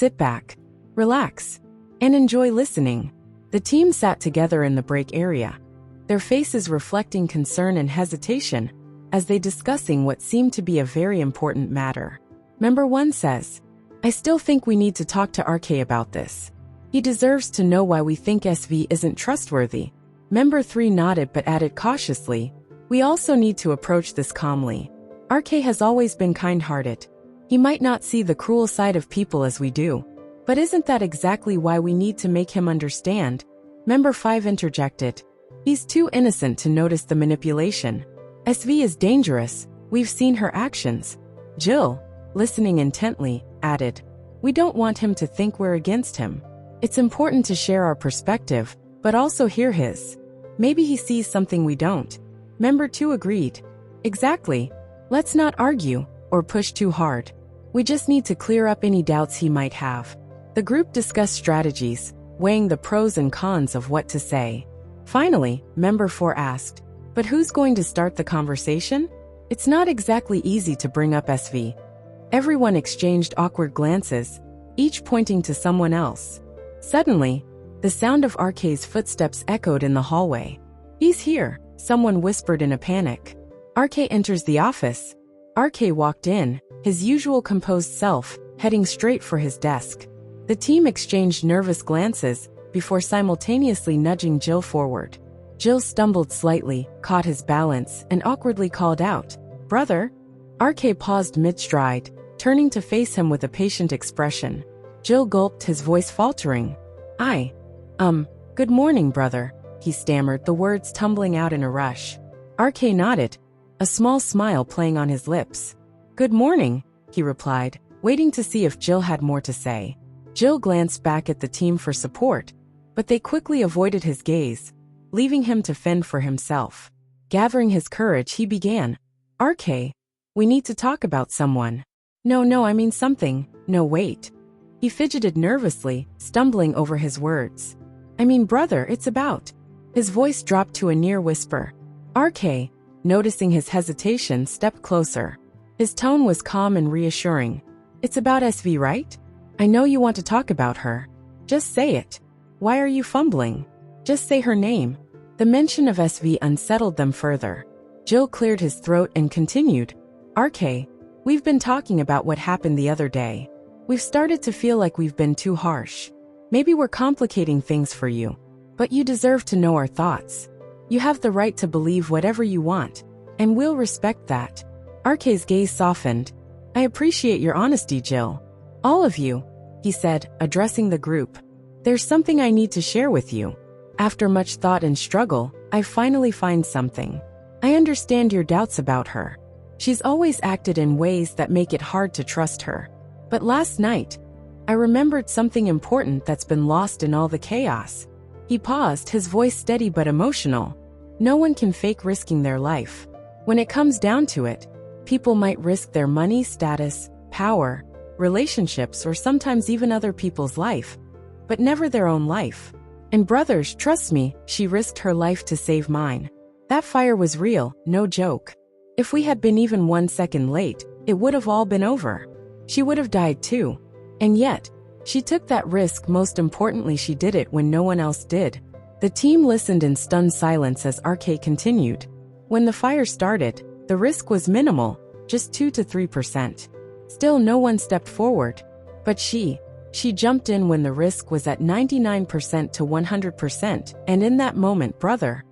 Sit back, relax, and enjoy listening. The team sat together in the break area, their faces reflecting concern and hesitation as they discussing what seemed to be a very important matter. Member 1 says, "I still think we need to talk to RK about this. He deserves to know why we think SV isn't trustworthy." Member 3 nodded but added cautiously, "We also need to approach this calmly. RK has always been kind-hearted. He might not see the cruel side of people as we do, but isn't that exactly why we need to make him understand?" Member 5 interjected, "He's too innocent to notice the manipulation. SV is dangerous, we've seen her actions." Jill, listening intently, added, "We don't want him to think we're against him. It's important to share our perspective, but also hear his. Maybe he sees something we don't." Member 2 agreed. "Exactly. Let's not argue or push too hard. We just need to clear up any doubts he might have." The group discussed strategies, weighing the pros and cons of what to say. Finally, Member 4 asked, "But who's going to start the conversation? It's not exactly easy to bring up SV." Everyone exchanged awkward glances, each pointing to someone else. Suddenly, the sound of RK's footsteps echoed in the hallway. "He's here," someone whispered in a panic. RK enters the office. RK walked in, his usual composed self, heading straight for his desk. The team exchanged nervous glances before simultaneously nudging Jill forward. Jill stumbled slightly, caught his balance, and awkwardly called out, "Brother?" RK paused mid-stride, turning to face him with a patient expression. Jill gulped, his voice faltering. Good morning, brother," he stammered, the words tumbling out in a rush. RK nodded, a small smile playing on his lips. "Good morning," he replied, waiting to see if Jill had more to say. Jill glanced back at the team for support, but they quickly avoided his gaze, leaving him to fend for himself. Gathering his courage, he began, "RK, we need to talk about someone." No, I mean something. No, wait." He fidgeted nervously, stumbling over his words. "I mean, brother, it's about..." His voice dropped to a near whisper. RK, noticing his hesitation, stepped closer. His tone was calm and reassuring. "It's about SV, right? I know you want to talk about her. Just say it. Why are you fumbling? Just say her name." The mention of SV unsettled them further. Jill cleared his throat and continued, "RK, we've been talking about what happened the other day. We've started to feel like we've been too harsh. Maybe we're complicating things for you. But you deserve to know our thoughts. You have the right to believe whatever you want, and we'll respect that." RK's gaze softened. "I appreciate your honesty, Jill. All of you," he said, addressing the group. "There's something I need to share with you. After much thought and struggle, I finally find something. I understand your doubts about her. She's always acted in ways that make it hard to trust her. But last night, I remembered something important that's been lost in all the chaos." He paused, his voice steady but emotional. "No one can fake risking their life. When it comes down to it, people might risk their money, status, power, relationships, or sometimes even other people's life, but never their own life. And brothers, trust me, she risked her life to save mine. That fire was real, no joke. If we had been even 1 second late, it would have all been over. She would have died too. And yet, she took that risk. Most importantly, she did it when no one else did." The team listened in stunned silence as RK continued. "When the fire started, the risk was minimal, just 2 to 3%. Still, no one stepped forward. But she jumped in when the risk was at 99% to 100%, and in that moment, brother,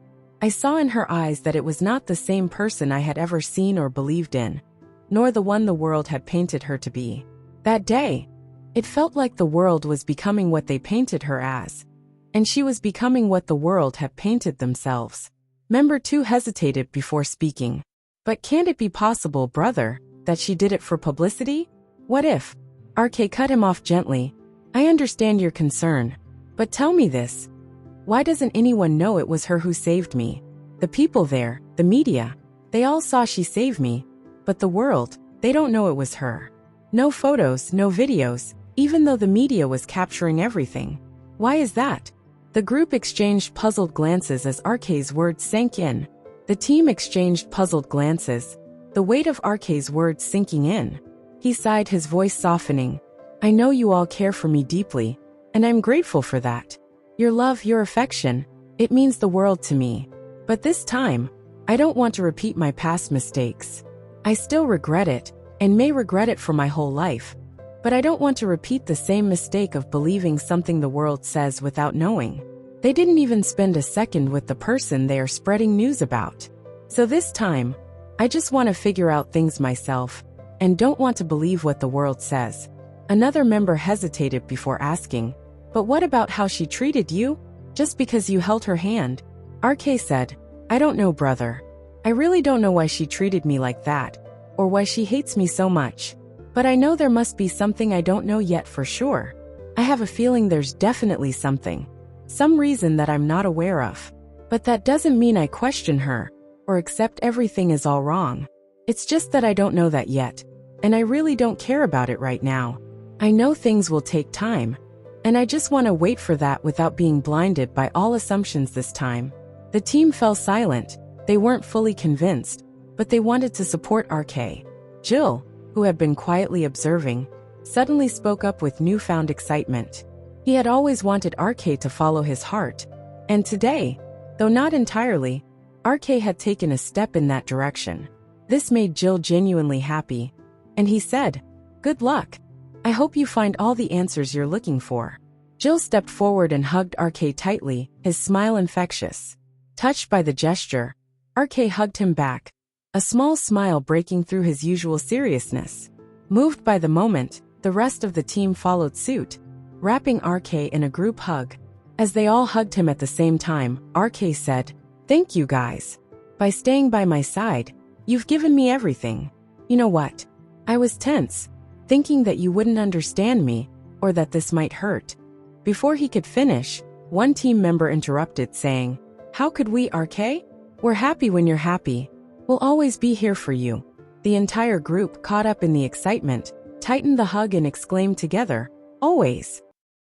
I saw in her eyes that it was not the same person I had ever seen or believed in, nor the one the world had painted her to be. That day, it felt like the world was becoming what they painted her as, and she was becoming what the world had painted themselves." Member 2 hesitated before speaking. "But can't it be possible, brother, that she did it for publicity? What if..." RK cut him off gently. "I understand your concern, but tell me this. Why doesn't anyone know it was her who saved me? The people there, the media, they all saw she saved me, but the world, they don't know it was her. No photos, no videos, even though the media was capturing everything. Why is that?" The group exchanged puzzled glances as RK's words sank in. The team exchanged puzzled glances, the weight of RK's words sinking in. He sighed, his voice softening. I know you all care for me deeply, and I'm grateful for that. Your love, your affection, it means the world to me. But this time, I don't want to repeat my past mistakes. I still regret it, and may regret it for my whole life. But I don't want to repeat the same mistake of believing something the world says without knowing. They didn't even spend a second with the person they are spreading news about. So this time, I just want to figure out things myself, and don't want to believe what the world says. Another member hesitated before asking, but what about how she treated you? Just because you held her hand? RK said, I don't know, brother. I really don't know why she treated me like that, or why she hates me so much. But I know there must be something I don't know yet for sure. I have a feeling there's definitely something. Some reason that I'm not aware of. But that doesn't mean I question her, or accept everything is all wrong. It's just that I don't know that yet, and I really don't care about it right now. I know things will take time, and I just want to wait for that without being blinded by all assumptions this time. The team fell silent. They weren't fully convinced, but they wanted to support RK. Jill, who had been quietly observing, suddenly spoke up with newfound excitement. He had always wanted RK to follow his heart, and today, though not entirely, RK had taken a step in that direction. This made Jill genuinely happy, and he said, "Good luck. I hope you find all the answers you're looking for." Jill stepped forward and hugged RK tightly, his smile infectious. Touched by the gesture, RK hugged him back, a small smile breaking through his usual seriousness. Moved by the moment, the rest of the team followed suit, wrapping RK in a group hug. As they all hugged him at the same time, RK said, "Thank you guys. By staying by my side, you've given me everything. You know what? I was tense, thinking that you wouldn't understand me, or that this might hurt." Before he could finish, one team member interrupted, saying, "How could we, RK? We're happy when you're happy. We'll always be here for you." The entire group, caught up in the excitement, tightened the hug and exclaimed together, "Always."